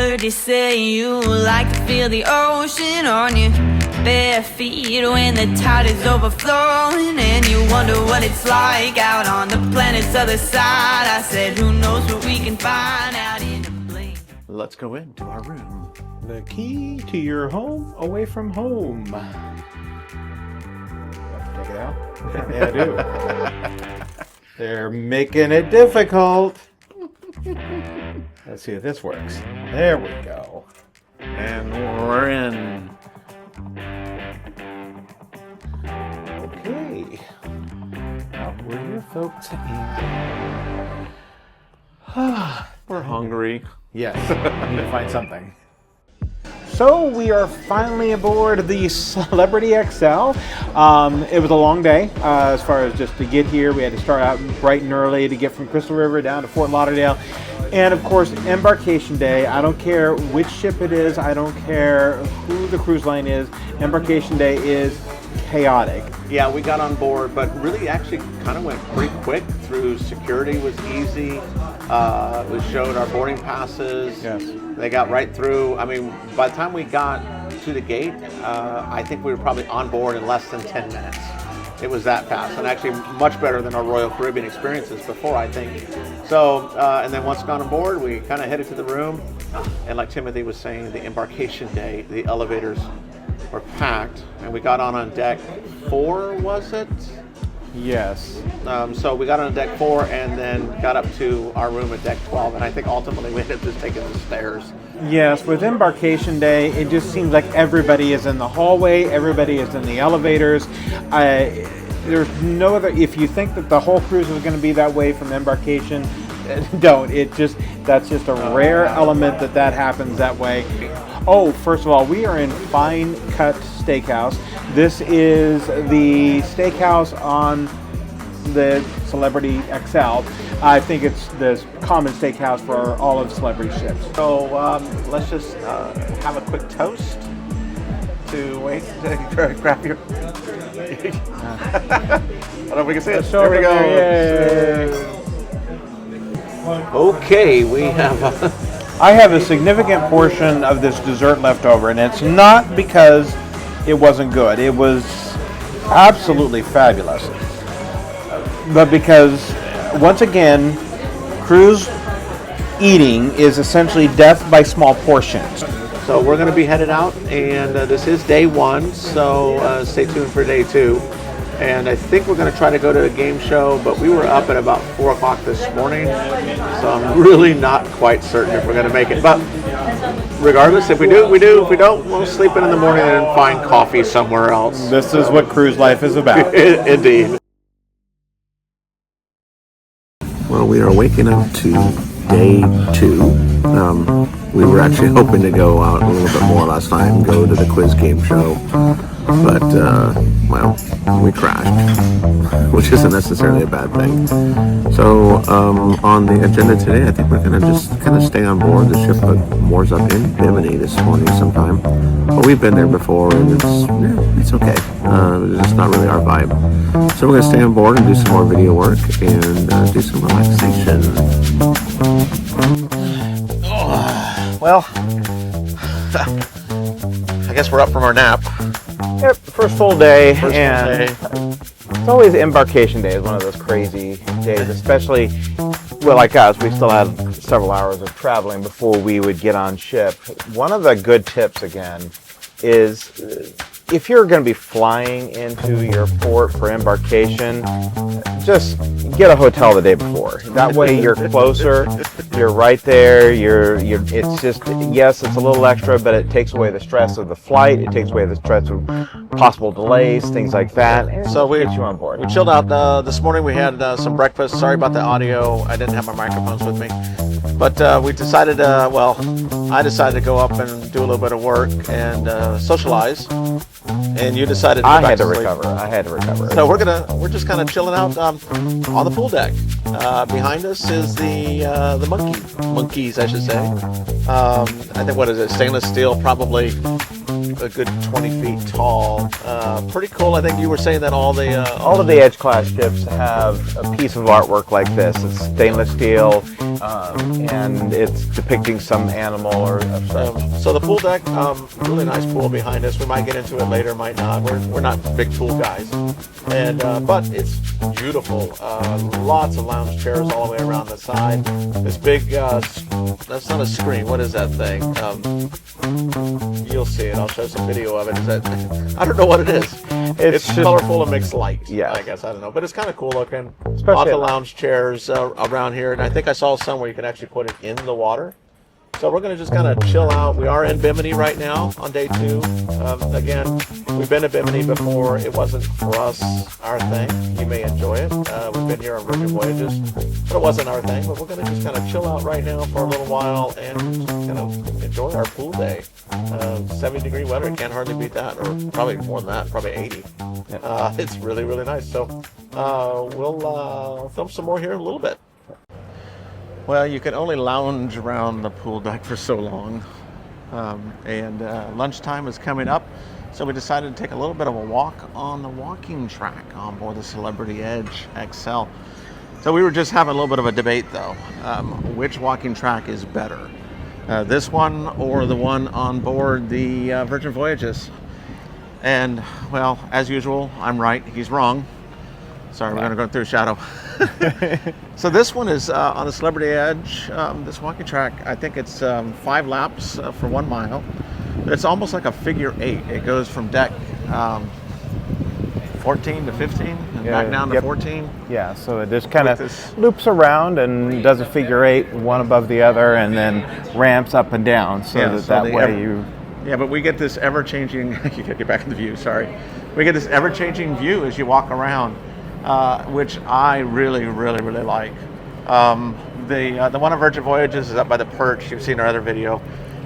heard you say you like to feel the ocean on your bare feet when the tide is overflowing, and you wonder what it's like out on the planet's other side. I said, who knows what we can find out in the blink. Let's go into our room. The key to your home away from home. You have to take it out? Yeah, I do. They're making it difficult. Let's see if this works. There we go. And we're in. Okay. Now, where your folks in? We're hungry. Yes, I need to find something. So we are finally aboard the Celebrity Xcel. It was a long day as far as just to get here. We had to start out bright and early to get from Crystal River down to Fort Lauderdale. And of course, embarkation day. I don't care which ship it is. I don't care who the cruise line is. Embarkation day is chaotic. Yeah, we got on board, but really actually kind of went pretty quick through security. Was easy. We showed our boarding passes. Yes. They got right through. I mean, by the time we got to the gate, I think we were probably on board in less than 10 minutes. It was that fast, and actually much better than our Royal Caribbean experiences before, I think. So, and then once got on board, we kind of headed to the room, and like Timothy was saying, the embarkation day, the elevators were packed, and we got on deck 4, was it? Yes. So we got on deck 4 and then got up to our room at deck 12, and I think ultimately we ended up just taking the stairs. Yes, with embarkation day, it just seems like everybody is in the hallway, everybody is in the elevators. There's no other, if you think that the whole cruise is going to be that way from embarkation, don't. That's just a rare element that happens that way. Oh, first of all, we are in Fine Cut Steakhouse. This is the steakhouse on the Celebrity Xcel. I think it's the common steakhouse for all of Celebrity ships. So let's just have a quick toast to grab your. I don't know if we can see it. There we go. Yay. Okay, we have. I have a significant portion of this dessert left over, and it's not because it wasn't good. It was absolutely fabulous. But because, once again, cruise eating is essentially death by small portions. So we're going to be headed out, and this is day 1, so stay tuned for day 2. And I think we're going to try to go to a game show, but we were up at about 4 o'clock this morning, so I'm really not quite certain if we're going to make it. But regardless, if we do, we do. If we don't, we'll sleep in the morning and find coffee somewhere else. This is what cruise life is about. Indeed. Well, we are waking up to day 2. We were actually hoping to go out a little bit more last night and go to the quiz game show, but well, we crashed, which isn't necessarily a bad thing. So on the agenda today, I think we're going to just kind of stay on board. The ship moors up in Bimini this morning sometime, but we've been there before, and it's okay. It's just not really our vibe. So we're going to stay on board and do some more video work and do some relaxation. Well, I guess we're up from our nap. Yep, first full day, it's always embarkation day. Is one of those crazy days, especially, well, like us, we still had several hours of traveling before we would get on ship. One of the good tips, again, is if you're going to be flying into your port for embarkation, just get a hotel the day before. That way you're closer, you're right there, it's just, yes, it's a little extra, but it takes away the stress of the flight, it takes away the stress of possible delays, things like that. So we get you on board. We chilled out this morning. We had some breakfast. Sorry about the audio. I didn't have my microphones with me. But we decided, I decided to go up and do a little bit of work and socialize. And you decided to go I back had to sleep. recover. I had to recover. So we're just kind of chilling out on the pool deck. Behind us is the monkeys, I should say. I think, what is it? Stainless steel, probably a good 20 feet tall. Pretty cool. I think you were saying that all of the Edge class ships have a piece of artwork like this. It's stainless steel. and it's depicting some animal or something. So the pool deck, really nice pool behind us. We might get into it later, might not. We're not big pool guys, and but it's beautiful. Lots of lounge chairs all the way around the side. This big, that's not a screen. What is that thing? You'll see it. I'll show some video of it. Is that? I don't know what it is. It's just colorful and mixed light. Yeah, I guess I don't know, but it's kind of cool looking. Especially lots of lounge chairs around here, and I think I saw some where you can actually put it in the water. So we're going to just kind of chill out. We are in Bimini right now on day 2. Again, we've been to Bimini before. It wasn't for us our thing. You may enjoy it. We've been here on Virgin Voyages, but it wasn't our thing. But we're going to just kind of chill out right now for a little while and just kind of enjoy our pool day. 70-degree weather, can't hardly beat that, or probably more than that, probably 80. It's really, really nice. So we'll film some more here in a little bit. Well, you can only lounge around the pool deck for so long, and lunchtime is coming up, so we decided to take a little bit of a walk on the walking track on board the Celebrity Xcel. So we were just having a little bit of a debate, though, which walking track is better, this one or the one on board the Virgin Voyages. And, well, as usual, I'm right, he's wrong. Sorry, we're going to go through shadow. So this one is on the Celebrity Edge, this walking track. I think it's 5 laps for 1 mile. It's almost like a figure 8. It goes from deck 14 to 15 and back down to 14. Yeah, so it just kind of loops around and does a figure 8, one above the other, and then ramps up and down. So that way you... Yeah, but we get this ever-changing... You gotta get back in the view, sorry. We get this ever-changing view as you walk around. Which I really, really, really like. The one on Virgin Voyages is up by the perch. You've seen our other video.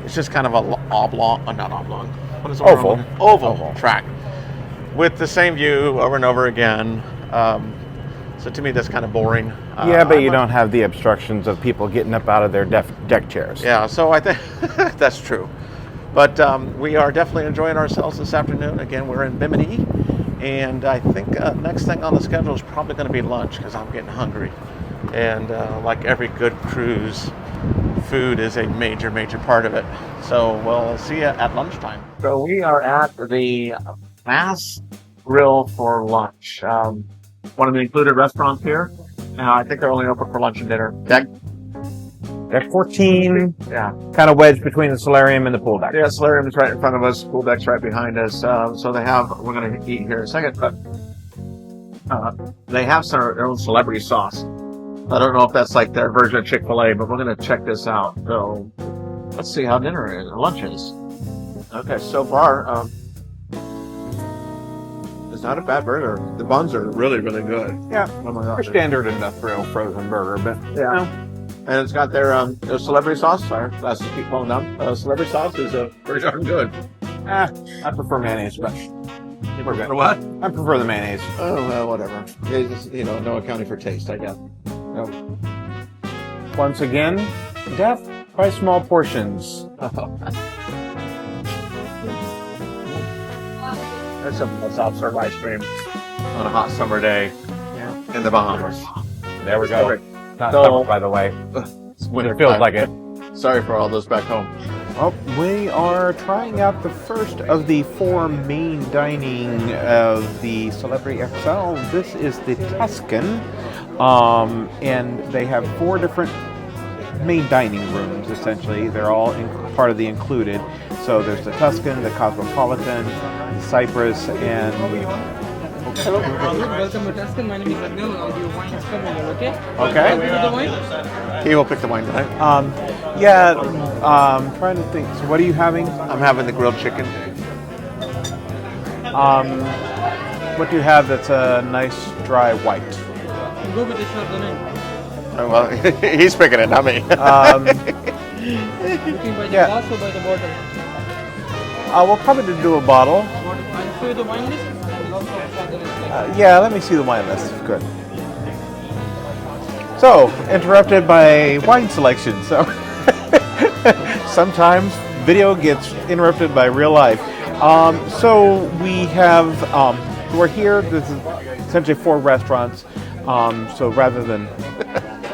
It's just kind of a oblong, not oblong. What is it? Oval track with the same view over and over again. So to me, that's kind of boring. Yeah, but you don't have the obstructions of people getting up out of their deck chairs. Yeah, so I think that's true. But we are definitely enjoying ourselves this afternoon. Again, we're in Bimini. And I think next thing on the schedule is probably going to be lunch because I'm getting hungry. And like every good cruise, food is a major, major part of it. So we'll see you at lunchtime. So we are at the Mass Grill for lunch. One of the included restaurants here. I think they're only open for lunch and dinner. Deck 14, yeah, kind of wedged between the solarium and the pool deck. Yeah, solarium is right in front of us, pool deck's right behind us. So they have, we're going to eat here in a second, but they have their own celebrity sauce. I don't know if that's like their version of Chick-fil-A, but we're going to check this out. So let's see how dinner is, or lunch is. Okay, so far, it's not a bad burger. The buns are really, really good. Yeah, our standard industrial frozen burger, but yeah. And it's got their celebrity sauce. Sorry, glasses keep falling down. Celebrity sauce is pretty darn good. I prefer mayonnaise, but you prefer what? I prefer the mayonnaise. Oh, well, whatever. It's just, no accounting for taste, I guess. No. Once again, death by small portions. There's some soft serve ice cream on a hot summer day in the Bahamas. There we go. Not summer, by the way. It feels like it. Sorry for all those back home. Well, we are trying out the first of the 4 main dining of the Celebrity Xcel. This is the Tuscan, and they have 4 different main dining rooms, essentially. They're all part of the included. So there's the Tuscan, the Cosmopolitan, the Cyprus, and... Hello, welcome to Tuscan. My name is Agnil. I'll do wines coming here, okay? Okay. The wine? He will pick the wine tonight. I'm trying to think. So what are you having? I'm having the grilled chicken. What do you have that's a nice dry white? Go with the Chardonnay. Oh, well, he's picking it, not me. Looking by the glass or by the bottle? We'll probably do a bottle. I'll show you the wine list. Yeah, let me see the wine list. Good. So, interrupted by wine selection. So, sometimes video gets interrupted by real life. So we have, we're here. This is essentially 4 restaurants. So rather than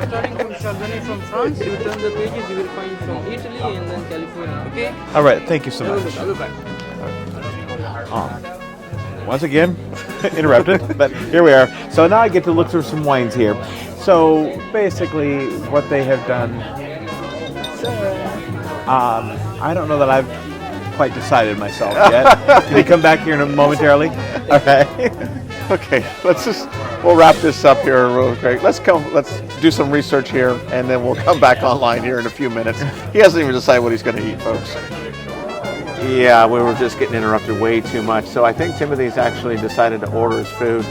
Starting from Chardonnay from France. You turn the pages, you will find from Italy and then California. Okay? All right, thank you so Have a much. look, have a look. Once again, interrupted, but here we are. So now I get to look through some wines here. So basically what they have done, I don't know that I've quite decided myself yet. Can you come back here momentarily? All right. Okay, we'll wrap this up here real quick. Let's do some research here, and then we'll come back online here in a few minutes. He hasn't even decided what he's going to eat, folks. Yeah, we were just getting interrupted way too much. So I think Timothy's actually decided to order his food.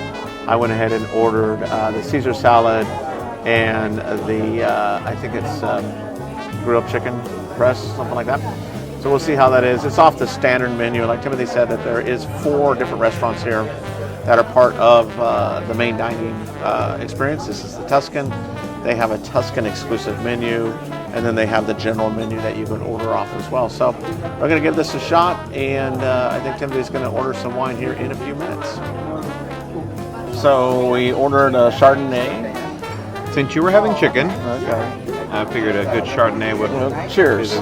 I went ahead and ordered the Caesar salad and I think it's grilled chicken breast, something like that. So we'll see how that is. It's off the standard menu. Like Timothy said, that there is 4 different restaurants here that are part of the main dining experience. This is the Tuscan. They have a Tuscan exclusive menu, and then they have the general menu that you can order off as well. So we're going to give this a shot, and I think Timothy's going to order some wine here in a few minutes. So we ordered a Chardonnay. Since you were having chicken, Okay. I figured a good Chardonnay would. Cheers.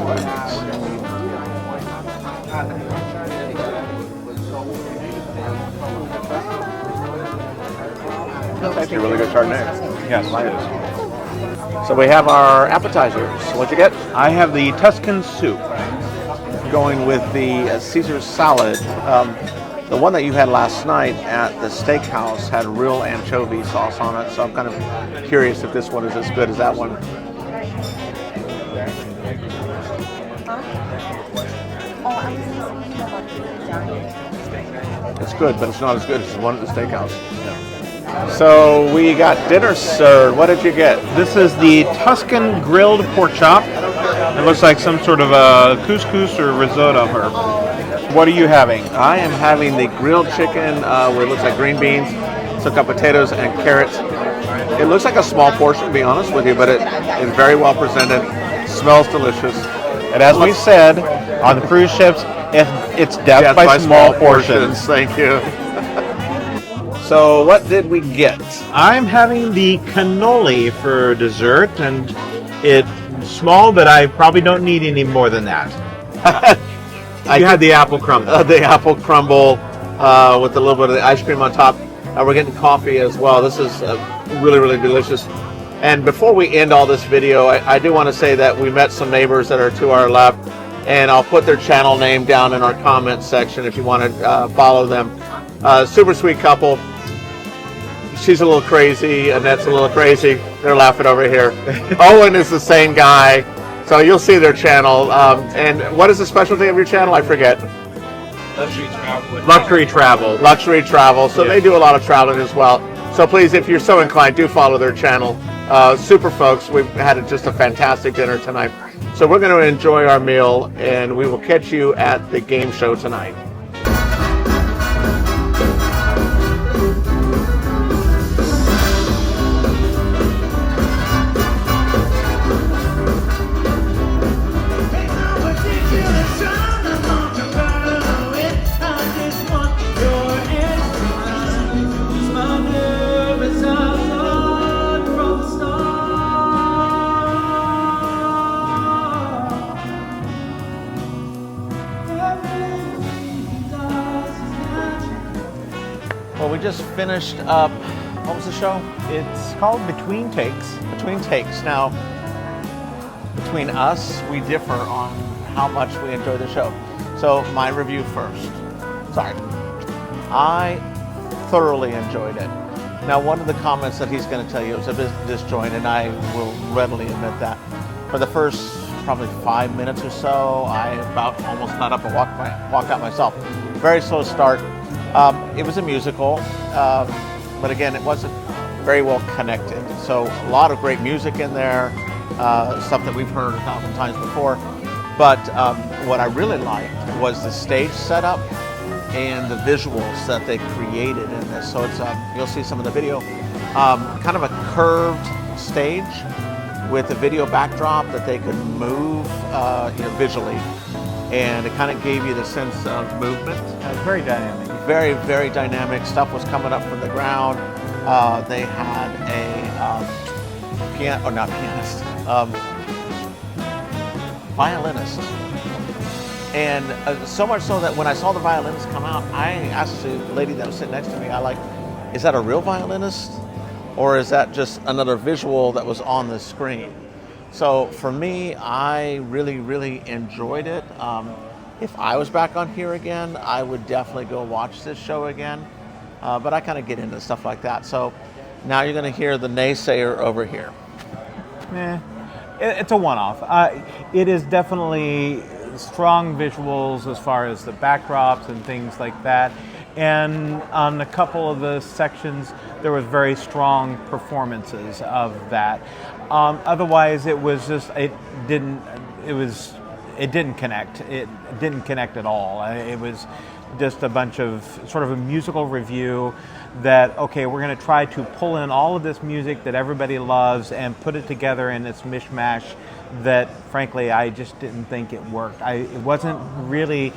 That's actually a really good Chardonnay. Yes, it is. So we have our appetizers. What'd you get? I have the Tuscan soup. Going with the Caesar salad. The one that you had last night at the steakhouse had real anchovy sauce on it, so I'm kind of curious if this one is as good as that one. It's good, but it's not as good as the one at the steakhouse. So we got dinner served. What did you get? This is the Tuscan grilled pork chop. It looks like some sort of a couscous or risotto herb. What are you having? I am having the grilled chicken where it looks like green beans, some potatoes and carrots. It looks like a small portion, to be honest with you, but it is very well presented. Smells delicious. And as we said on the cruise ships, it's death by small portions. Thank you. So what did we get? I'm having the cannoli for dessert, and it's small, but I probably don't need any more than that. You had the apple crumble. The apple crumble with a little bit of the ice cream on top. We're getting coffee as well. This is really, really delicious. And before we end all this video, I do want to say that we met some neighbors that are to our left, and I'll put their channel name down in our comments section if you want to follow them. Super sweet couple. She's a little crazy, Annette's a little crazy. They're laughing over here. Owen is the same guy. So you'll see their channel. And what is the specialty of your channel? I forget. Luxury travel. Luxury travel. So they do a lot of traveling as well. So please, if you're so inclined, do follow their channel. Super folks, we've had just a fantastic dinner tonight. So we're going to enjoy our meal, and we will catch you at the game show tonight. Well, we just finished up, what was the show? It's called Between Takes. Between Takes. Now, between us, we differ on how much we enjoy the show. So, my review first. Sorry. I thoroughly enjoyed it. Now, one of the comments that he's going to tell you is a bit disjointed, and I will readily admit that. For the first probably 5 minutes or so, I about almost got up and walked out myself. Very slow start. It was a musical, but again, it wasn't very well connected. So a lot of great music in there, stuff that we've heard 1,000 times before. But what I really liked was the stage setup and the visuals that they created in this. So it's you'll see some of the video, kind of a curved stage with a video backdrop that they could move visually, and it kind of gave you the sense of movement. Very dynamic. Very, very dynamic. Stuff was coming up from the ground. They had a not pianist, violinist. And so much so that when I saw the violinist come out, I asked the lady that was sitting next to me, is that a real violinist? Or is that just another visual that was on the screen? So for me, I really, really enjoyed it. If I was back on here again, I would definitely go watch this show again. But I kind of get into stuff like that. So now you're going to hear the naysayer over here. It's a one-off. It is definitely strong visuals as far as the backdrops and things like that. And on a couple of the sections, there was very strong performances of that. Otherwise, it was just it didn't connect. It didn't connect at all. It was just a bunch of sort of a musical review that, okay, we're going to try to pull in all of this music that everybody loves and put it together in this mishmash that, frankly, I just didn't think it worked. It wasn't really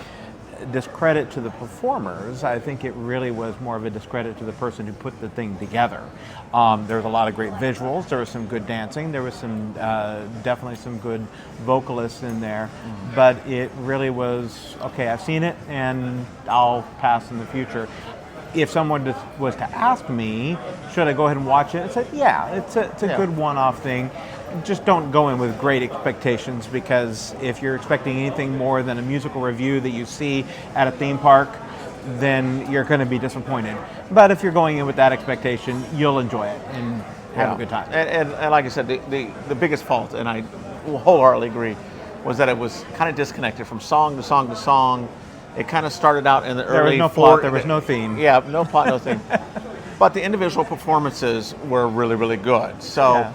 discredit to the performers. I think it really was more of a discredit to the person who put the thing together. There's a lot of great visuals. There was some good dancing. There was some definitely some good vocalists in there. But it really was, okay, I've seen it and I'll pass in the future. If someone was to ask me, should I go ahead and watch it? I said, yeah, it's a good one-off thing. Just don't go in with great expectations, because if you're expecting anything more than a musical review that you see at a theme park, then you're going to be disappointed. But if you're going in with that expectation, you'll enjoy it and have a good time. And like I said, the biggest fault, and I wholeheartedly agree, was that it was kind of disconnected from song to song to song. It kind of started out in the early... There was no plot, there was no theme. Yeah, no plot, no theme. But the individual performances were really, really good. So... Yeah.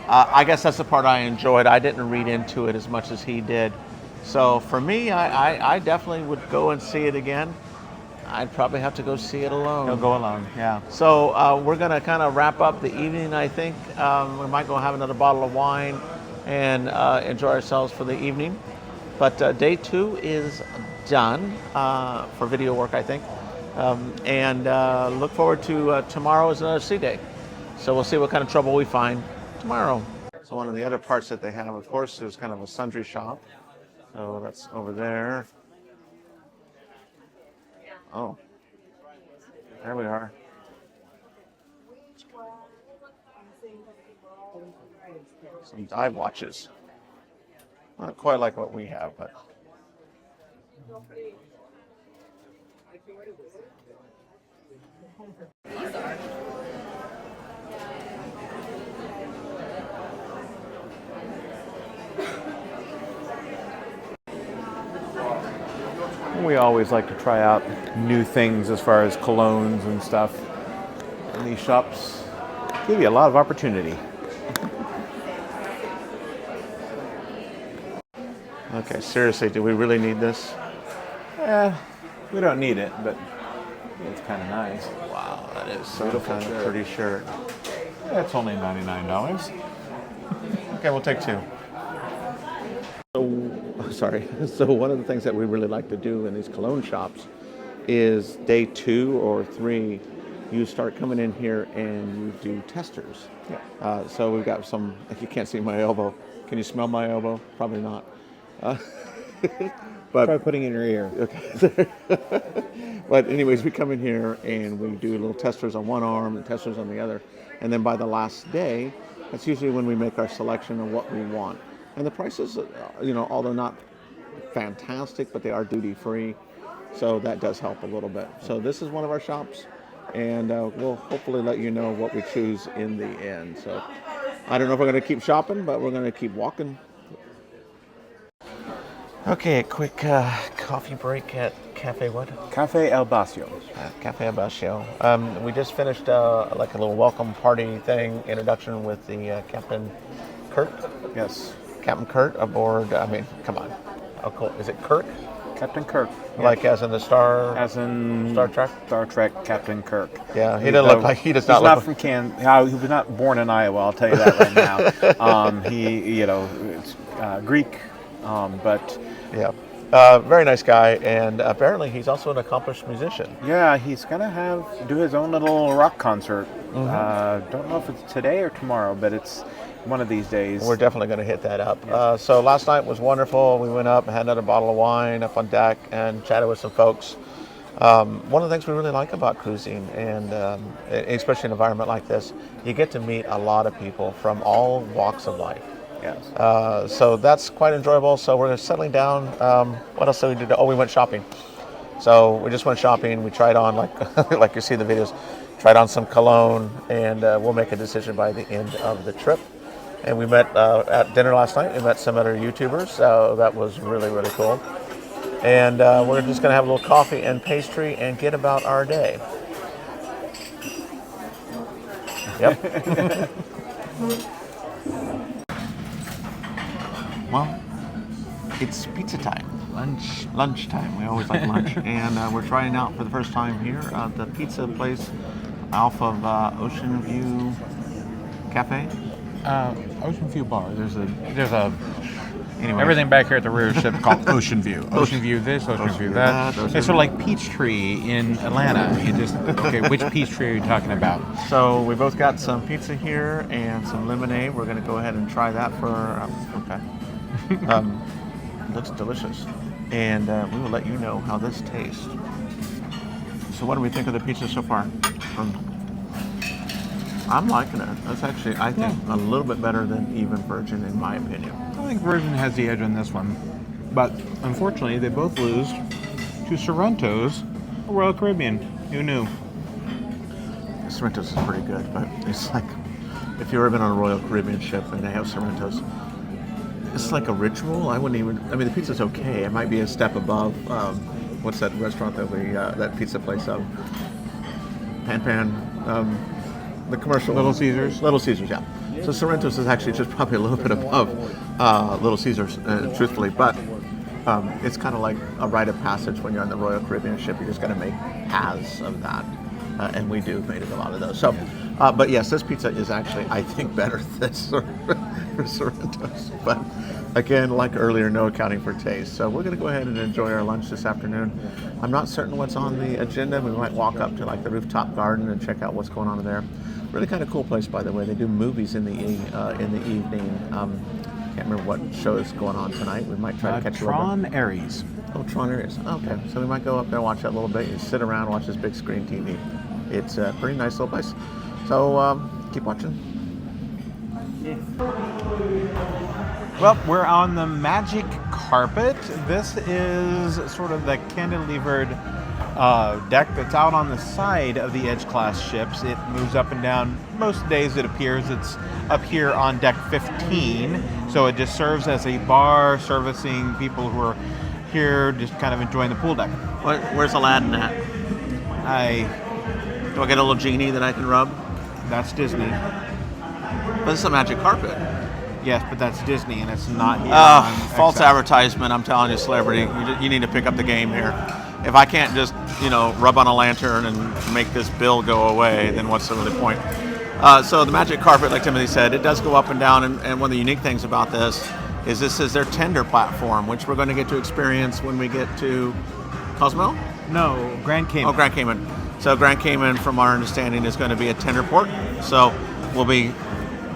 I guess that's the part I enjoyed. I didn't read into it as much as he did. So for me, I definitely would go and see it again. I'd probably have to go see it alone. You'll go alone, yeah. So we're going to kind of wrap up the evening, I think. We might go have another bottle of wine and enjoy ourselves for the evening. But day 2 is done for video work, I think. And look forward to tomorrow is another sea day. So we'll see what kind of trouble we find tomorrow. So one of the other parts that they have, of course, there's kind of a sundry shop. So that's over there. Oh, there we are. Some dive watches. Not quite like what we have, but. We always like to try out new things as far as colognes and stuff. And these shops give you a lot of opportunity. Okay, seriously, do we really need this? We don't need it, but it's kind of nice. Wow, that is some kind of pretty shirt. It's only $99. Okay, we'll take 2. So one of the things that we really like to do in these cologne shops is day 2 or 3, you start coming in here and you do testers. Yeah. So we've got some, if you can't see my elbow, can you smell my elbow? Probably not. But try putting it in your ear. Okay. But anyways, we come in here and we do little testers on one arm and testers on the other. And then by the last day, that's usually when we make our selection of what we want. And the prices, although not fantastic, but they are duty free. So that does help a little bit. So this is one of our shops, and we'll hopefully let you know what we choose in the end. So I don't know if we're going to keep shopping, but we're going to keep walking. Okay, a quick coffee break at Cafe what? Cafe El Bacio. Cafe El Bacio. We just finished like a little welcome party thing, introduction with the Captain Kurt. Yes. Captain Kurt aboard, come on. Is it Kirk? Captain Kirk. Like as in the Star... As in... Star Trek? Star Trek, Captain Kirk. Yeah, he doesn't look like... He does not look... He's not from Kansas. He was not born in Iowa, I'll tell you that right now. It's Greek, but... Yeah. Very nice guy, and apparently he's also an accomplished musician. Yeah, he's going to do his own little rock concert. Mm-hmm. Don't know if it's today or tomorrow, but it's one of these days. We're definitely going to hit that up. So last night was wonderful. We went up, had another bottle of wine up on deck, and chatted with some folks. One of the things we really like about cruising, and especially in an environment like this, you get to meet a lot of people from all walks of life. Yes. So that's quite enjoyable. So we're settling down. What else did we do? Oh, we went shopping. So we just went shopping. We tried on, like you see the videos, tried on some cologne, and we'll make a decision by the end of the trip. And we met at dinner last night. We met some other YouTubers, so that was really, really cool. And we're just going to have a little coffee and pastry and get about our day. Yep. Well, it's pizza time. Lunchtime. We always like lunch. And we're trying out for the first time here the pizza place off of Ocean View Cafe. Ocean View Bar. There's a Anyway, everything back here at the rear ship called Ocean View. Ocean View this, Ocean View that. It's sort of like Peachtree in Atlanta. You just which Peachtree are you talking about? So we both got some pizza here and some lemonade. We're going to go ahead and try that for looks delicious, and we will let you know how this tastes. So what do we think of the pizza so far? I'm liking it. That's actually, I think, a little bit better than even Virgin, in my opinion. I think Virgin has the edge on this one, but unfortunately they both lose to Sorrento's Royal Caribbean. Who knew? Sorrento's is pretty good, but it's like, if you've ever been on a Royal Caribbean ship and they have Sorrento's, it's like a ritual. I mean, the pizza's okay. It might be a step above, what's that restaurant that pizza place, the commercial. Little Caesars? Little Caesars, yeah. So Sorrento's is actually just probably a little bit above Little Caesars, truthfully, but it's kind of like a rite of passage when you're on the Royal Caribbean ship. You're just going to make paths of that, and we do made it a lot of those. So, but yes, this pizza is actually, I think, better than Sorrento's. But again, like earlier, no accounting for taste. So we're going to go ahead and enjoy our lunch this afternoon. I'm not certain what's on the agenda. We might walk up to like the rooftop garden and check out what's going on in there. Really kind of cool place, by the way. They do movies in the evening. Can't remember what show is going on tonight. We might try to catch Tron Ares. Oh, Tron Ares. Okay, so we might go up there, watch that a little bit, and sit around and watch this big screen TV. It's a pretty nice little place. So keep watching. Well, we're on the Magic Carpet. This is sort of the cantilevered deck that's out on the side of the Edge class ships. It moves up and down. Most days it appears it's up here on deck 15, so it just serves as a bar servicing people who are here just kind of enjoying the pool deck. Where's Aladdin at? Do I get a little genie that I can rub? That's Disney. But this is a Magic Carpet. Yes, but that's Disney and it's not here on false Xcel. advertisement. I'm telling you, Celebrity, you need to pick up the game here. If I can't just, rub on a lantern and make this bill go away, then what's the point? So the Magic Carpet, like Timothy said, it does go up and down, and one of the unique things about this is their tender platform, which we're going to get to experience when we get to Cozumel? No, Grand Cayman. Oh, Grand Cayman. So Grand Cayman, from our understanding, is going to be a tender port. So we'll be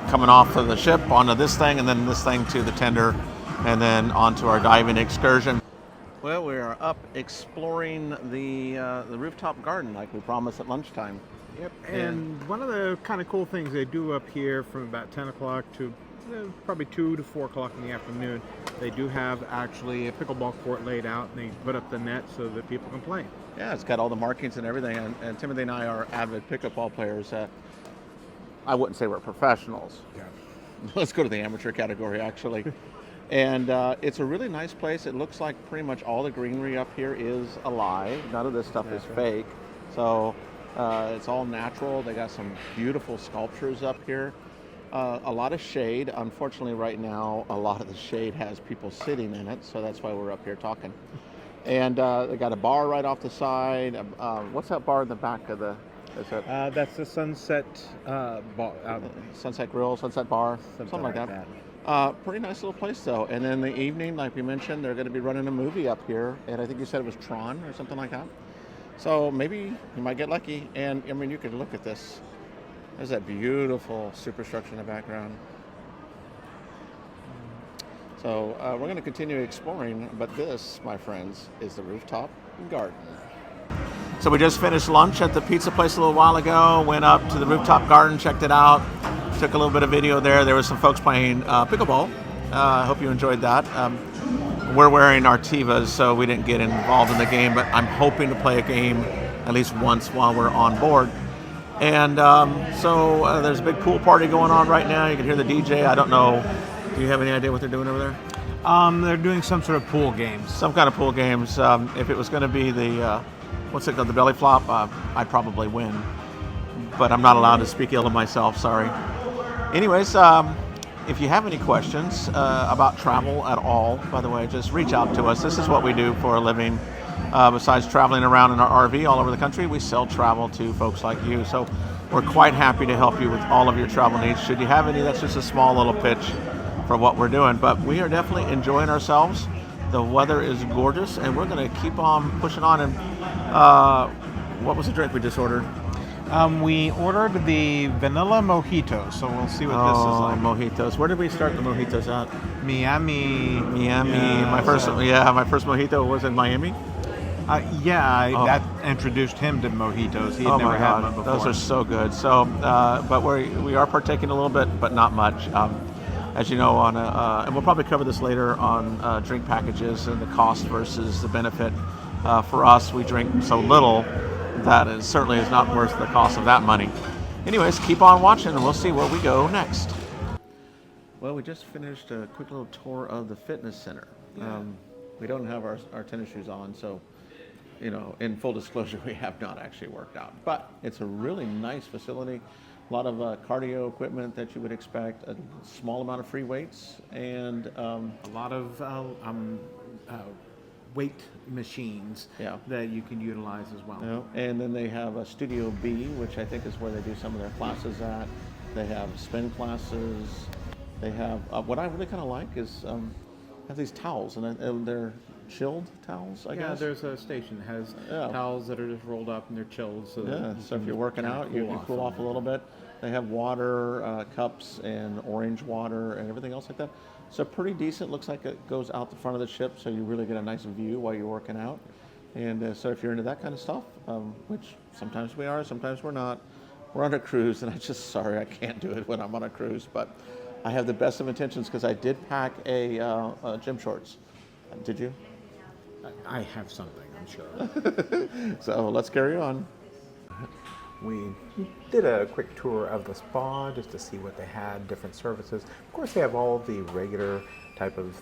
coming off of the ship onto this thing, and then this thing to the tender, and then onto our diving excursion. Well, we are up exploring the rooftop garden like we promised at lunchtime. Yep, and one of the kind of cool things they do up here from about 10 o'clock to probably 2 to 4 o'clock in the afternoon, they do have actually a pickleball court laid out, and they put up the net so that people can play. Yeah, it's got all the markings and everything, and Timothy and I are avid pickleball players. I wouldn't say we're professionals. Yeah. Let's go to the amateur category, actually. And it's a really nice place. It looks like pretty much all the greenery up here is a lie. None of this stuff is fake. So it's all natural. They got some beautiful sculptures up here. A lot of shade. Unfortunately, right now, a lot of the shade has people sitting in it. So that's why we're up here talking. And they got a bar right off the side. What's that bar in the back of the... That's the Sunset bar. Sunset Grill, Sunset Bar, something like that. Pretty nice little place, though. And then the evening, like we mentioned, they're going to be running a movie up here. And I think you said it was Tron or something like that. So maybe you might get lucky. And, I mean, you could look at this. There's that beautiful superstructure in the background. So we're going to continue exploring, but this, my friends, is the rooftop garden. So we just finished lunch at the pizza place a little while ago, went up to the rooftop garden, checked it out, took a little bit of video there. There was some folks playing pickleball. I hope you enjoyed that. We're wearing our Tivas, so we didn't get involved in the game, but I'm hoping to play a game at least once while we're on board. And so there's a big pool party going on right now. You can hear the DJ. I don't know. Do you have any idea what they're doing over there? They're doing some sort of pool games. Some kind of pool games. If it was going to be the, what's it called, the belly flop, I'd probably win. But I'm not allowed to speak ill of myself, sorry. Anyways, if you have any questions about travel at all, by the way, just reach out to us. This is what we do for a living. Besides traveling around in our RV all over the country, we sell travel to folks like you. So we're quite happy to help you with all of your travel needs. Should you have any, that's just a small little pitch for what we're doing. But we are definitely enjoying ourselves. The weather is gorgeous, and we're going to keep on pushing on. And what was the drink we just ordered? We ordered the vanilla mojito, so we'll see what this is like. Mojitos. Where did we start the mojitos at? Miami. Yeah, my first mojito was in Miami. That introduced him to mojitos. He had never had one before. Those are so good. So, but we are partaking a little bit, but not much. As you know, and we'll probably cover this later on drink packages and the cost versus the benefit. For us, we drink so little that it certainly is not worth the cost of that money. Anyways, keep on watching, and we'll see where we go next. Well, we just finished a quick little tour of the fitness center. Yeah. We don't have our tennis shoes on, so in full disclosure, we have not actually worked out. But it's a really nice facility. A lot of cardio equipment that you would expect, a small amount of free weights, and a lot of weight machines that you can utilize as well. And then they have a Studio B, which I think is where they do some of their classes at. They have spin classes. They have, what I really kind of like is have these towels, and they're chilled towels, I guess. Yeah, there's a station that has towels that are just rolled up and they're chilled. So if you're working out, you cool off a little bit. They have water cups and orange water and everything else like that. So pretty decent. Looks like it goes out the front of the ship, so you really get a nice view while you're working out. And so if you're into that kind of stuff, which sometimes we are, sometimes we're not, we're on a cruise, and I'm just sorry I can't do it when I'm on a cruise, but I have the best of intentions because I did pack a gym shorts. Did you? I have something, I'm sure. So let's carry on. We did a quick tour of the spa just to see what they had, different services. Of course, they have all the regular type of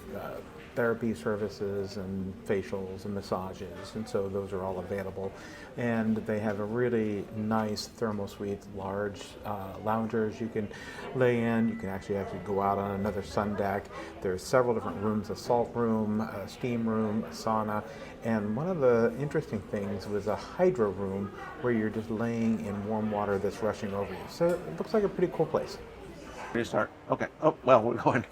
therapy services and facials and massages, and so those are all available. And they have a really nice thermal suite, large loungers you can lay in. You can actually go out on another sun deck. There's several different rooms: a salt room, a steam room, a sauna, and one of the interesting things was a hydro room where you're just laying in warm water that's rushing over you. So it looks like a pretty cool place. Restart. Okay. Oh, well, we're going.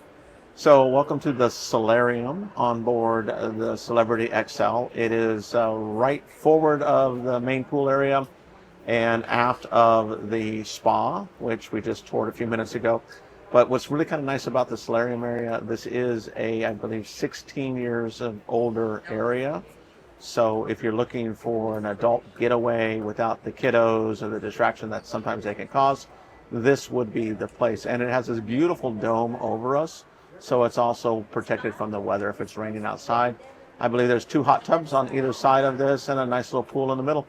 So welcome to the solarium on board the Celebrity Xcel. It is right forward of the main pool area and aft of the spa, which we just toured a few minutes ago. But what's really kind of nice about the solarium area, this is I believe, 16 years of older area. So if you're looking for an adult getaway without the kiddos or the distraction that sometimes they can cause, this would be the place. And it has this beautiful dome over us, so it's also protected from the weather if it's raining outside. I believe there's 2 hot tubs on either side of this and a nice little pool in the middle.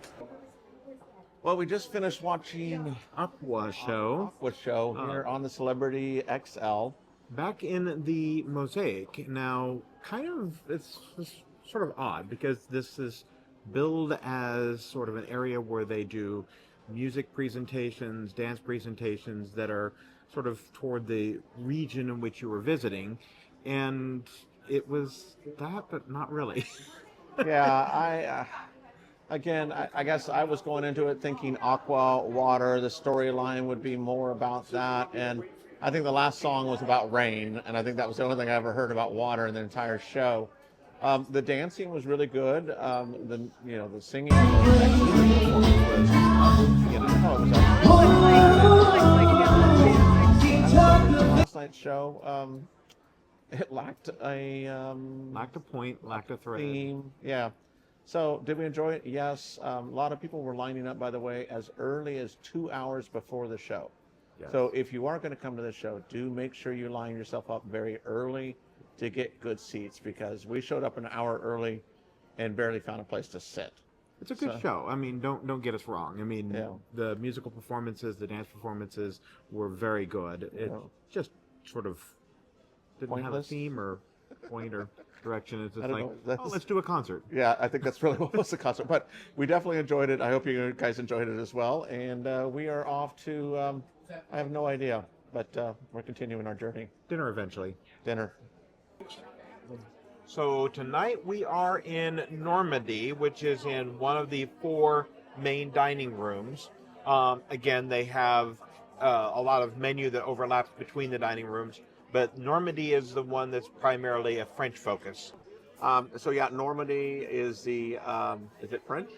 Well, we just finished watching Aqua show here on the Celebrity Xcel. Back in the Mosaic. Now, it's sort of odd because this is billed as sort of an area where they do music presentations, dance presentations that are sort of toward the region in which you were visiting, and it was that, but not really. Yeah, I guess I was going into it thinking Aqua, water, the storyline would be more about that, and I think the last song was about rain, and I think that was the only thing I ever heard about water in the entire show. The dancing was really good. The singing was last night's show. it lacked a Lacked a point, lacked a thread. theme. Yeah. So did we enjoy it? Yes. A lot of people were lining up, by the way, as early as 2 hours before the show. Yes. So if you are going to come to the show, do make sure you line yourself up very early to get good seats, because we showed up an hour early and barely found a place to sit. It's a good show. I mean, don't get us wrong. I mean, Yeah. the musical performances, the dance performances were very good. It just sort of didn't have a Pointless? theme or point or direction. It's I just don't like, know. That's- oh, let's do a concert. Yeah, I think that's really what was the concert. But we definitely enjoyed it. I hope you guys enjoyed it as well. And we are off to, I have no idea, but we're continuing our journey. Dinner eventually. Dinner. So tonight we are in Normandy, which is in one of the 4 main dining rooms. Again, they have a lot of menu that overlaps between the dining rooms, but Normandy is the one that's primarily a French focus. So yeah, Normandy is the, is it French?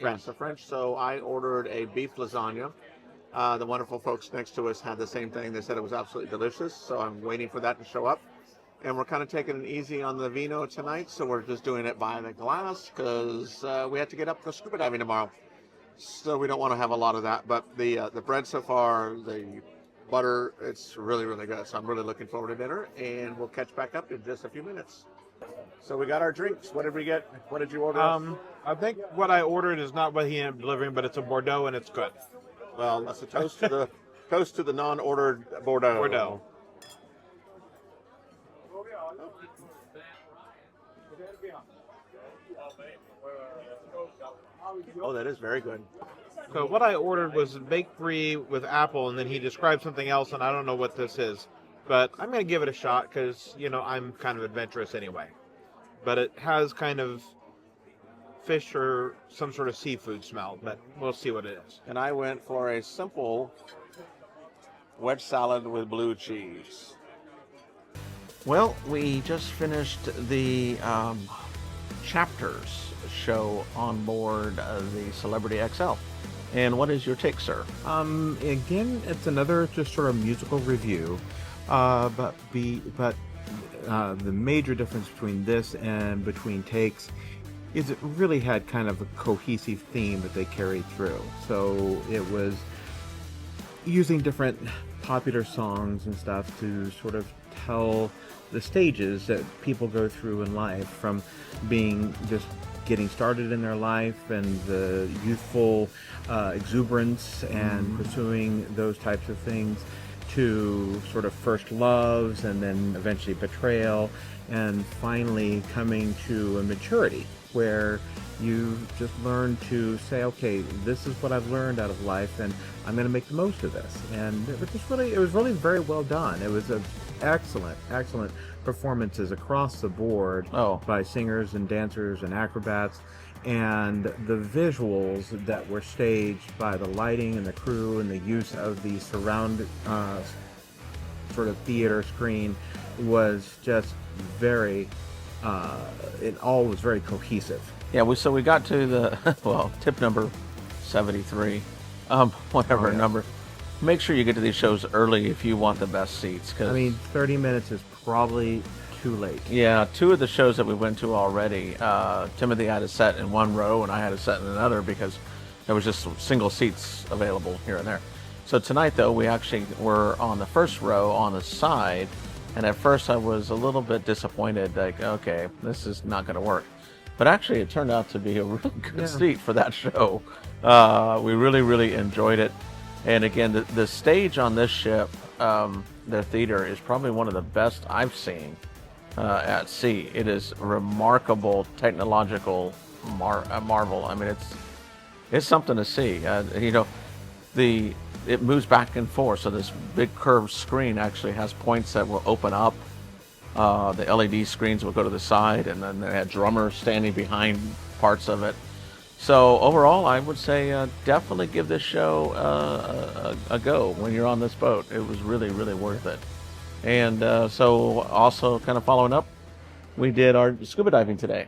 French. Yes, the French. So I ordered a beef lasagna. The wonderful folks next to us had the same thing. They said it was absolutely delicious. So I'm waiting for that to show up. And we're kind of taking it easy on the vino tonight. So we're just doing it by the glass because we have to get up for scuba diving tomorrow. So we don't want to have a lot of that. But the bread so far, the butter, it's really, really good. So I'm really looking forward to dinner. And we'll catch back up in just a few minutes. So we got our drinks. What did we get? What did you order? I think what I ordered is not what he ended up delivering, but it's a Bordeaux and it's good. Well, that's a toast to the non-ordered Bordeaux. Bordeaux. Oh, that is very good. So what I ordered was baked brie with apple, and then he described something else, and I don't know what this is. But I'm going to give it a shot because, you know, I'm kind of adventurous anyway. But it has kind of fish or some sort of seafood smell, but we'll see what it is. And I went for a simple wedge salad with blue cheese. Well, we just finished the chapters show on board the Celebrity Xcel. And what is your take, sir? Again, it's another just sort of musical review, but the major difference between this and between takes is it really had kind of a cohesive theme that they carried through. So it was using different popular songs and stuff to sort of tell the stages that people go through in life, from being just getting started in their life and the youthful exuberance and pursuing those types of things, to sort of first loves and then eventually betrayal, and finally coming to a maturity where you just learn to say, okay, this is what I've learned out of life and I'm going to make the most of this. And it was really very well done. It was excellent performances across the board by singers and dancers and acrobats, and the visuals that were staged by the lighting and the crew and the use of the surround sort of theater screen was just very it all was very cohesive. Yeah, so we got to the tip number 73, whatever number. Make sure you get to these shows early if you want the best seats. Cause, I mean, 30 minutes is probably too late. Yeah, 2 of the shows that we went to already, Timothy had a set in one row and I had a set in another because there was just single seats available here and there. So tonight, though, we actually were on the first row on the side, and at first I was a little bit disappointed, like, okay, this is not going to work. But actually, it turned out to be a really good seat for that show. We really, really enjoyed it. And again, the stage on this ship, their theater, is probably one of the best I've seen at sea. It is a remarkable technological marvel. I mean, it's something to see. You know, it moves back and forth, so this big curved screen actually has points that will open up. The LED screens will go to the side, and then they had drummers standing behind parts of it. So overall, I would say definitely give this show a go when you're on this boat. It was really, really worth it. And so also kind of following up, we did our scuba diving today.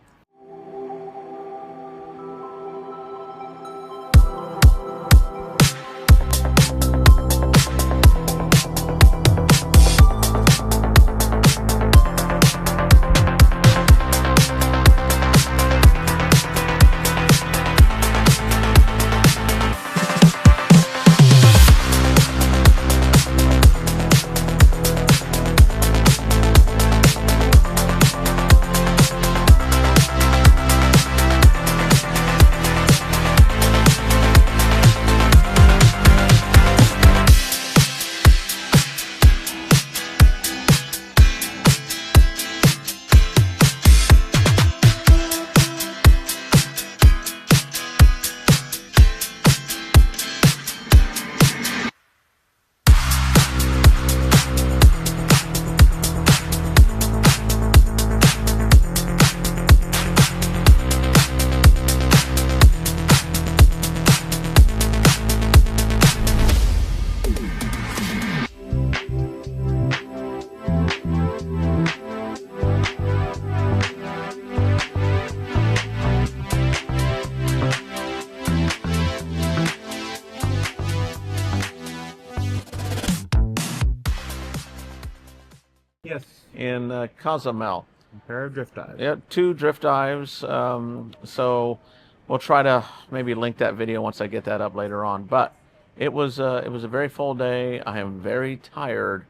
in Cozumel. A pair of drift dives. Yeah, 2 drift dives. So we'll try to maybe link that video once I get that up later on. But it was a very full day. I am very tired.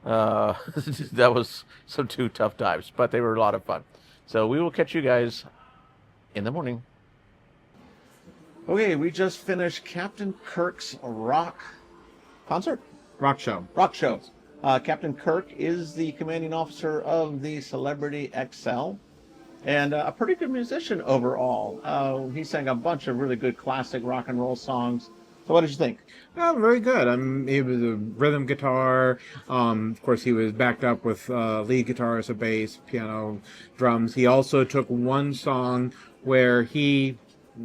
That was some 2 tough dives, but they were a lot of fun. So we will catch you guys in the morning. Okay, we just finished Captain Kirk's rock concert. Rock show. Rock show. Captain Kirk is the commanding officer of the Celebrity Xcel, and a pretty good musician overall. He sang a bunch of really good classic rock and roll songs. So what did you think? Oh, very good. He was a rhythm guitar. Of course, he was backed up with lead guitarist, a bass, piano, drums. He also took one song where he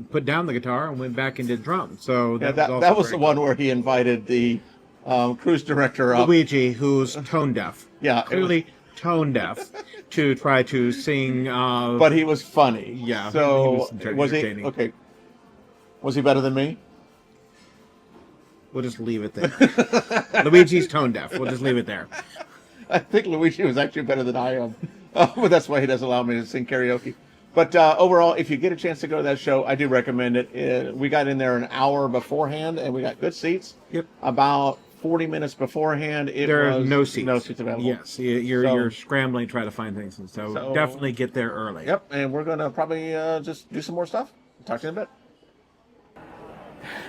put down the guitar and went back and did drums. So that was the one where he invited the cruise director up. Luigi, who's tone deaf. Yeah, clearly tone deaf, to try to sing. But he was funny. Yeah. So was he okay? Was he better than me? We'll just leave it there. Luigi's tone deaf. We'll just leave it there. I think Luigi was actually better than I am. But that's why he doesn't allow me to sing karaoke. But overall, if you get a chance to go to that show, I do recommend it. We got in there an hour beforehand, and we got good seats. Yep. About 40 minutes beforehand, there are no seats. No seats available. Yes, you're scrambling trying to find things, and so definitely get there early. Yep, and we're going to probably just do some more stuff. Talk to you in a bit.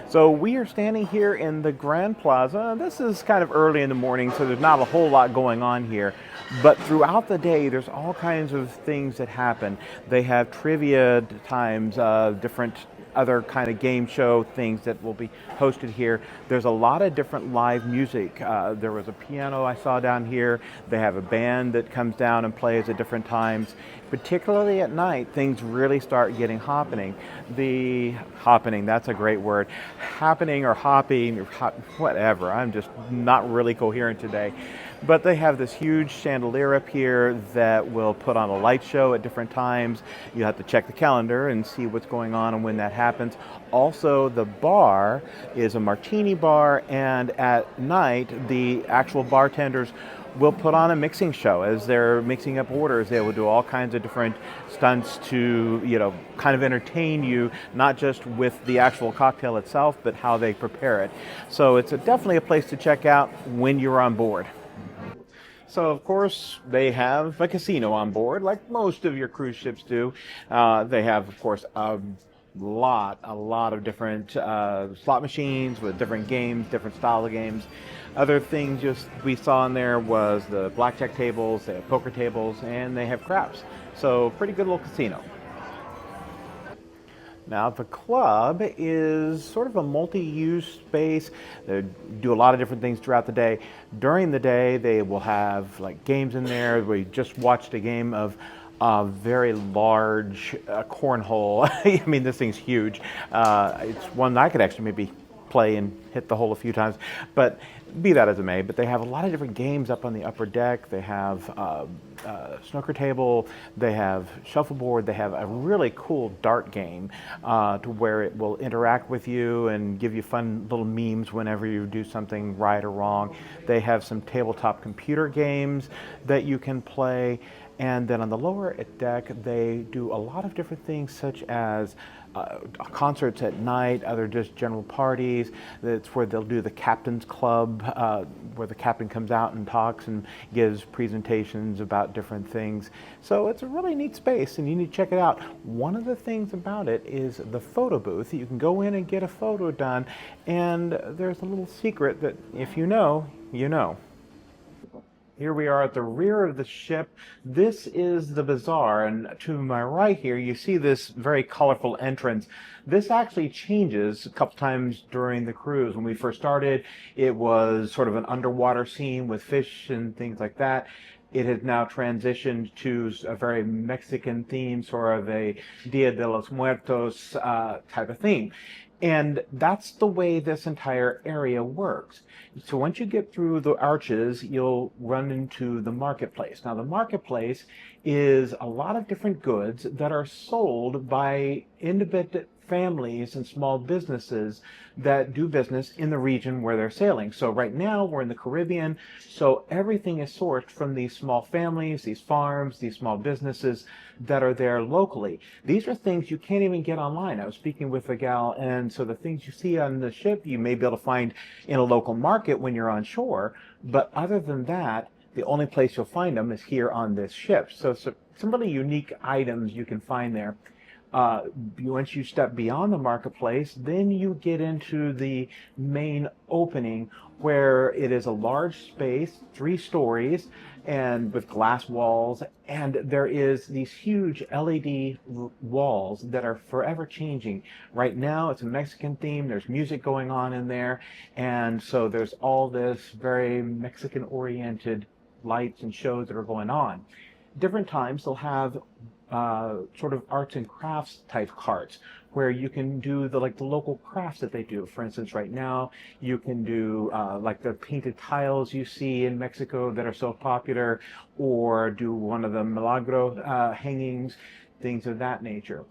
So we are standing here in the Grand Plaza. This is kind of early in the morning, so there's not a whole lot going on here. But throughout the day, there's all kinds of things that happen. They have trivia times, different other kind of game show things that will be hosted here. There's a lot of different live music. There was a piano I saw down here. They have a band that comes down and plays at different times. Particularly at night, things really start getting happening. That's a great word. Happening or hopping, or whatever. I'm just not really coherent today. But they have this huge chandelier up here that will put on a light show at different times. You have to check the calendar and see what's going on and when that happens. Also, the bar is a martini bar, and at night, the actual bartenders will put on a mixing show as they're mixing up orders. They will do all kinds of different stunts to, kind of entertain you, not just with the actual cocktail itself, but how they prepare it. So it's definitely a place to check out when you're on board. So, of course, they have a casino on board, like most of your cruise ships do. They have, of course, a lot of different slot machines with different games, different style of games. Other things we saw in there was the blackjack tables, they have poker tables, and they have craps. So, pretty good little casino. Now, the club is sort of a multi-use space. They do a lot of different things throughout the day. During the day, they will have like games in there. We just watched a game of very large cornhole. I mean, this thing's huge. It's one I could actually maybe play and hit the hole a few times, but be that as it may. But they have a lot of different games up on the upper deck. They have snooker table, they have shuffleboard, they have a really cool dart game to where it will interact with you and give you fun little memes whenever you do something right or wrong. They have some tabletop computer games that you can play. And then on the lower deck, they do a lot of different things such as concerts at night, other just general parties. That's where they'll do the Captain's Club, where the captain comes out and talks and gives presentations about different things. So it's a really neat space, and you need to check it out. One of the things about it is the photo booth. You can go in and get a photo done, and there's a little secret that if you know, you know. Here we are at the rear of the ship. This is the Bazaar, and to my right here, you see this very colorful entrance. This actually changes a couple times during the cruise. When we first started, it was sort of an underwater scene with fish and things like that. It has now transitioned to a very Mexican theme, sort of a Dia de los Muertos type of theme. And that's the way this entire area works. So once you get through the arches, you'll run into the marketplace. Now, the marketplace is a lot of different goods that are sold by independent families and small businesses that do business in the region where they're sailing. So right now we're in the Caribbean, so everything is sourced from these small families, these farms, these small businesses that are there locally. These are things you can't even get online. I was speaking with a gal, and so the things you see on the ship you may be able to find in a local market when you're on shore, but other than that, the only place you'll find them is here on this ship. So some really unique items you can find there. Once you step beyond the marketplace, then you get into the main opening, where it is a large space, 3 stories, and with glass walls, and there is these huge LED walls that are forever changing. Right now it's a Mexican theme, there's music going on in there, and so there's all this very Mexican oriented lights and shows that are going on. Different times they'll have sort of arts and crafts type carts where you can do the local crafts that they do. For instance, right now you can do like the painted tiles you see in Mexico that are so popular, or do one of the milagro hangings, things of that nature.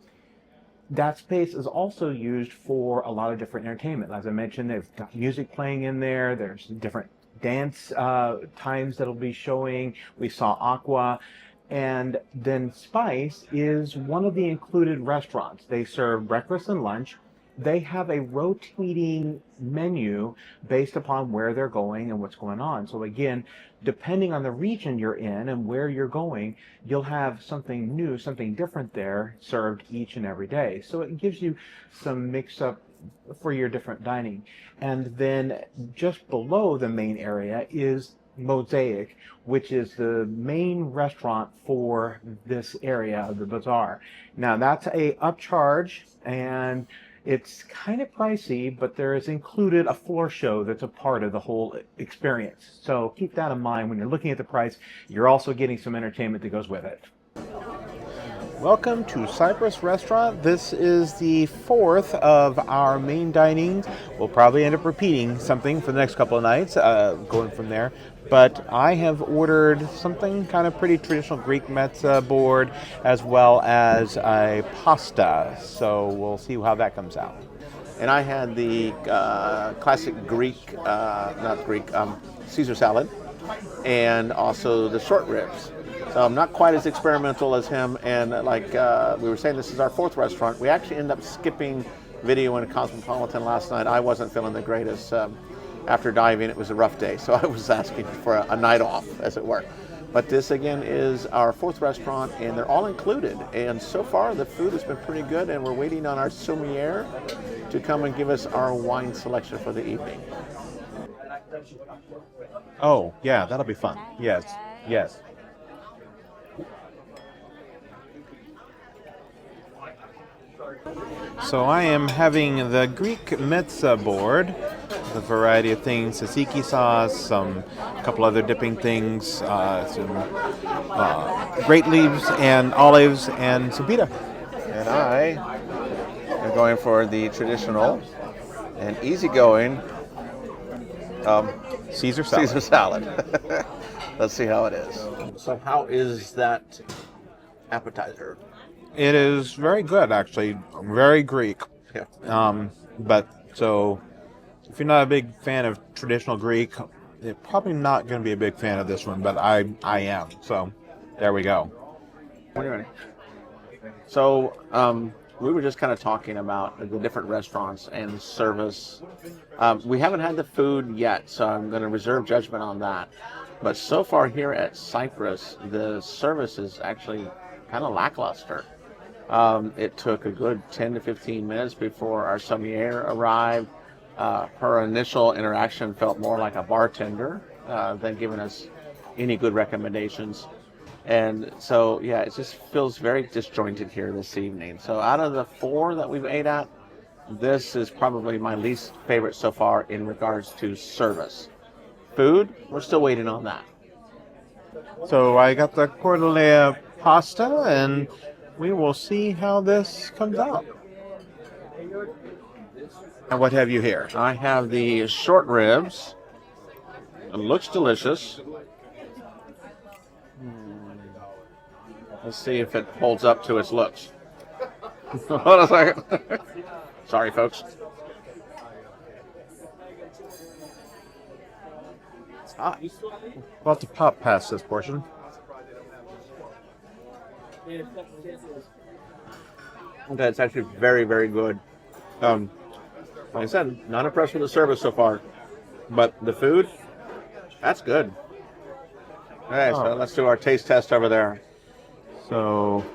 That space is also used for a lot of different entertainment. As I mentioned, they've got music playing in there. There's different dance times that'll be showing. We saw Aqua. And then Spice is one of the included restaurants. They serve breakfast and lunch. They have a rotating menu based upon where they're going and what's going on. So again, depending on the region you're in and where you're going, you'll have something new, something different there served each and every day. So it gives you some mix-up for your different dining. And then just below the main area is Mosaic, which is the main restaurant for this area of the Bazaar. Now that's a upcharge, and it's kind of pricey, but there is included a floor show that's a part of the whole experience. So keep that in mind when you're looking at the price. You're also getting some entertainment that goes with it. Welcome to Cyprus Restaurant. This is the 4th of our main dining. We'll probably end up repeating something for the next couple of nights, going from there. But I have ordered something kind of pretty traditional Greek mezza board, as well as a pasta. So we'll see how that comes out. And I had the classic Caesar salad, and also the short ribs. So I'm not quite as experimental as him, and like we were saying, this is our 4th restaurant. We actually ended up skipping video in a Cosmopolitan last night. I wasn't feeling the greatest. After diving, it was a rough day, so I was asking for a night off, as it were. But this, again, is our 4th restaurant, and they're all included. And so far, the food has been pretty good, and we're waiting on our sommelier to come and give us our wine selection for the evening. Oh, yeah, that'll be fun. Yes, yes. So I am having the Greek mezza board, a variety of things, tzatziki sauce, a couple other dipping things, some grape leaves and olives, and some pita. And I am going for the traditional and easygoing Caesar salad. Caesar salad. Let's see how it is. So how is that appetizer? It is very good, actually. Very Greek. Yeah. But so, if you're not a big fan of traditional Greek, you're probably not going to be a big fan of this one, but I am. So, there we go. When you're ready. So, we were just kind of talking about the different restaurants and service. We haven't had the food yet, so I'm going to reserve judgment on that. But so far here at Cyprus, the service is actually kind of lackluster. It took a good 10 to 15 minutes before our sommelier arrived. Her initial interaction felt more like a bartender than giving us any good recommendations. And so, yeah, it just feels very disjointed here this evening. So out of the 4 that we've ate at, this is probably my least favorite so far in regards to service. Food, we're still waiting on that. So, I got the cordillera pasta, and we will see how this comes out. And what have you here? I have the short ribs. It looks delicious. Let's see if it holds up to its looks. Hold on a second. Sorry, folks. It's hot. We'll have to pop past this portion. Okay, it's actually very, very good. Like I said, not impressed with the service so far, but the food, that's good. Okay, so let's do our taste test over there. So,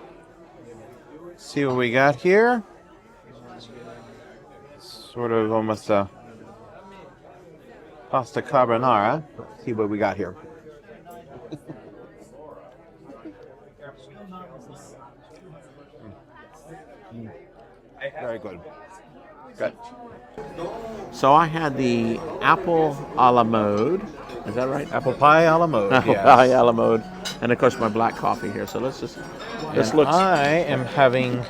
see what we got here. Sort of almost a pasta carbonara. Let's see what we got here. Very good. Good. So I had the apple a la mode. Is that right? Apple pie a la mode. Apple yes. pie a la mode. And of course my black coffee here. So let's just, this And looks, I am having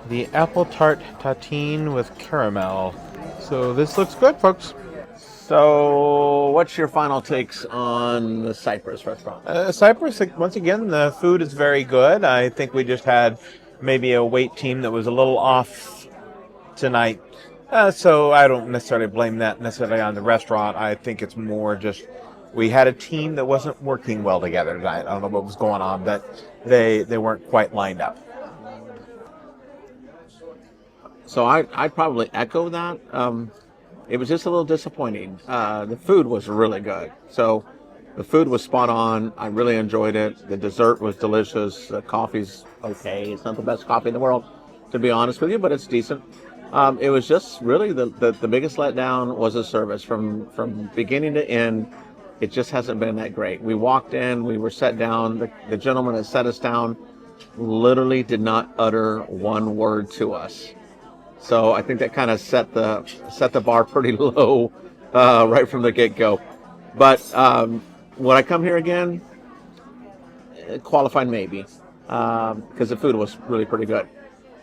the apple tart tartine with caramel. So this looks good, folks. so what's your final takes on the Cyprus restaurant? Cyprus, once again, the food is very good. I think we just had maybe a wait team that was a little off tonight. So I don't necessarily blame that necessarily on the restaurant. I think it's more just we had a team that wasn't working well together tonight. I don't know what was going on, but they weren't quite lined up. So I'd probably echo that. It was just a little disappointing. The food was really good. So the food was spot on. I really enjoyed it. The dessert was delicious. The coffee's okay. It's not the best coffee in the world, to be honest with you, but it's decent. It was just really the biggest letdown was the service from beginning to end. It just hasn't been that great. We walked in, we were sat down. The gentleman that set us down literally did not utter one word to us. So I think that kind of set the bar pretty low right from the get-go. But would I come here again? Qualified maybe, because the food was really pretty good.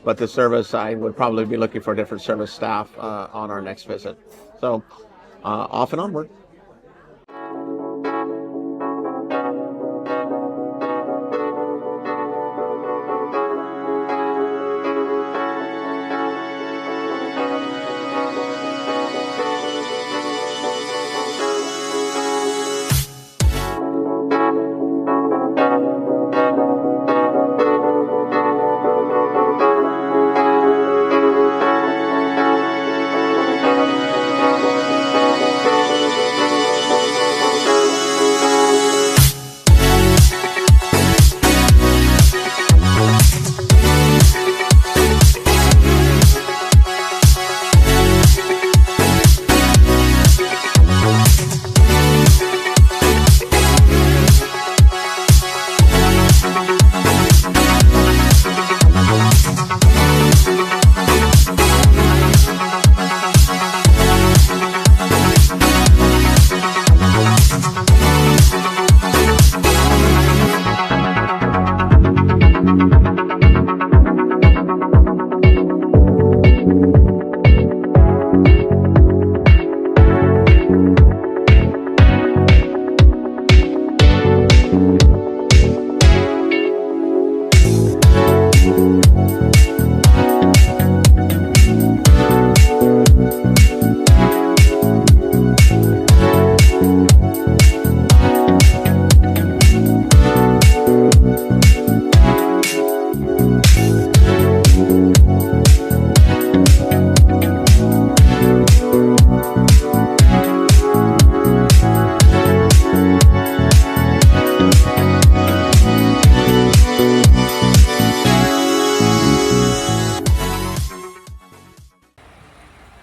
But the service, I would probably be looking for a different service staff on our next visit. So off and onward.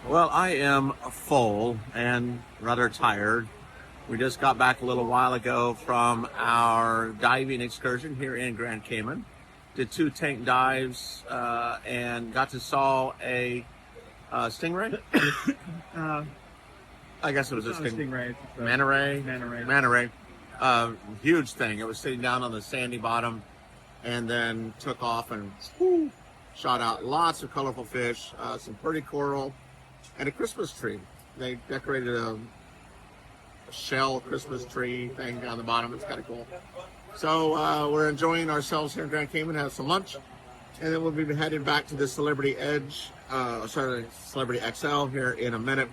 Well, I am full and rather tired. We just got back a little while ago from our diving excursion here in Grand Cayman. Did 2 tank dives and got to saw a stingray. I guess it was a Stingray. manta ray. Huge thing. It was sitting down on the sandy bottom and then took off and shot out lots of colorful fish, some pretty coral, and a Christmas tree. They decorated a shell Christmas tree thing down the bottom. It's kind of cool. So we're enjoying ourselves here in Grand Cayman, have some lunch, And then we'll be heading back to the Celebrity Celebrity Xcel here in a minute.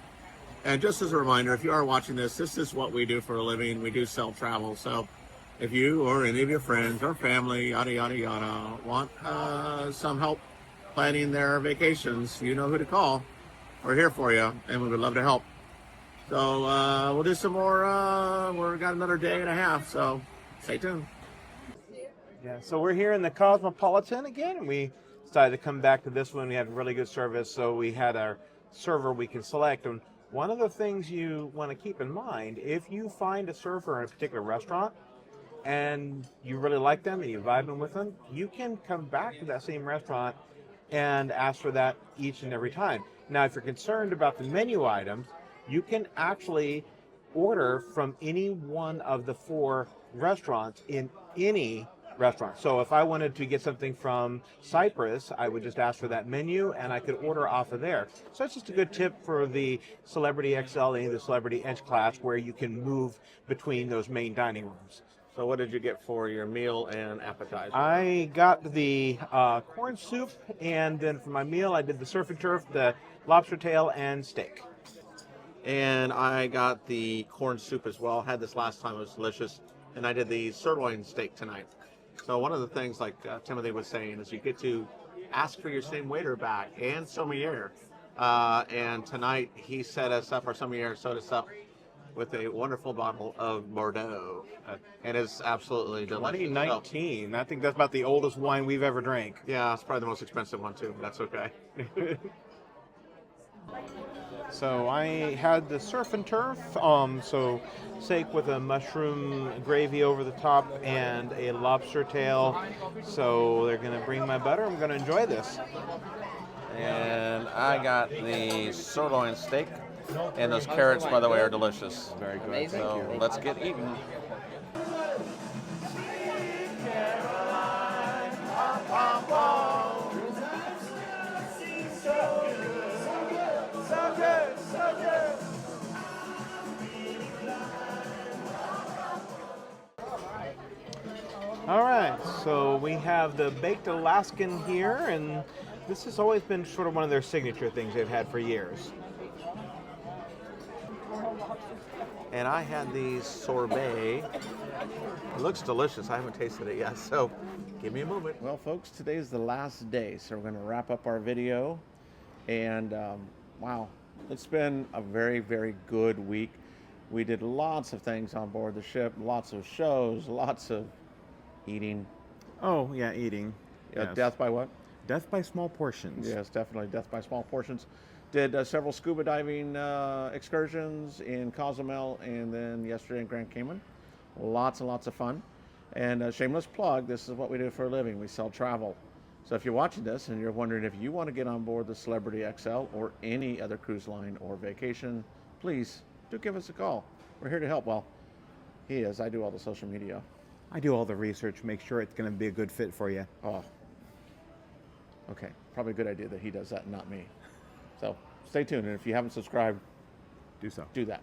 And just as a reminder, if you are watching this is what we do for a living. We do sell travel. So if you or any of your friends or family, yada, yada, yada, want some help planning their vacations, you know who to call. We're here for you, and we would love to help. So we'll do some more. We've got another day and a half, so stay tuned. Yeah, so we're here in the Cosmopolitan again, and we decided to come back to this one. We had really good service, so we had our server we can select. And one of the things you want to keep in mind, if you find a server in a particular restaurant and you really like them and you're vibing with them, you can come back to that same restaurant and ask for that each and every time. Now, if you're concerned about the menu items, you can actually order from any one of the 4 restaurants in any restaurant. So if I wanted to get something from Cyprus, I would just ask for that menu and I could order off of there. So it's just a good tip for the Celebrity Xcel and the Celebrity Edge class, where you can move between those main dining rooms. So what did you get for your meal and appetizer? I got the corn soup, and then for my meal I did the surf and turf, the lobster tail, and steak. And I got the corn soup as well. Had this last time, it was delicious. And I did the sirloin steak tonight. So one of the things, like Timothy was saying, is you get to ask for your same waiter back and sommelier. And tonight he set us up, our sommelier set us up with a wonderful bottle of Bordeaux. And it's absolutely delicious. 2019. I think that's about the oldest wine we've ever drank. Yeah, it's probably the most expensive one too, but that's okay. So I had the surf and turf, so steak with a mushroom gravy over the top and a lobster tail. So they're going to bring my butter. I'm going to enjoy this. And I got the sirloin steak. And those carrots, by the way, are delicious. Very good. Amazing. Thank you. So let's get eating. All right, so we have the baked Alaskan here, and this has always been sort of one of their signature things they've had for years. And I had the sorbet. It looks delicious. I haven't tasted it yet, so give me a moment. Well, folks, today is the last day, so we're going to wrap up our video. And wow, it's been a very, very good week. We did lots of things on board the ship, lots of shows, lots of eating. Oh, yeah, eating. Yes. Death by what? Death by small portions. Yes, definitely death by small portions. Did several scuba diving excursions in Cozumel and then yesterday in Grand Cayman. Lots and lots of fun. And shameless plug, this is what we do for a living. We sell travel. So if you're watching this and you're wondering if you want to get on board the Celebrity Xcel or any other cruise line or vacation, please do give us a call. We're here to help. Well, he is. I do all the social media. I do all the research, make sure it's going to be a good fit for you. Oh, okay. Probably a good idea that he does that and not me. So stay tuned. And if you haven't subscribed, Do so. do that.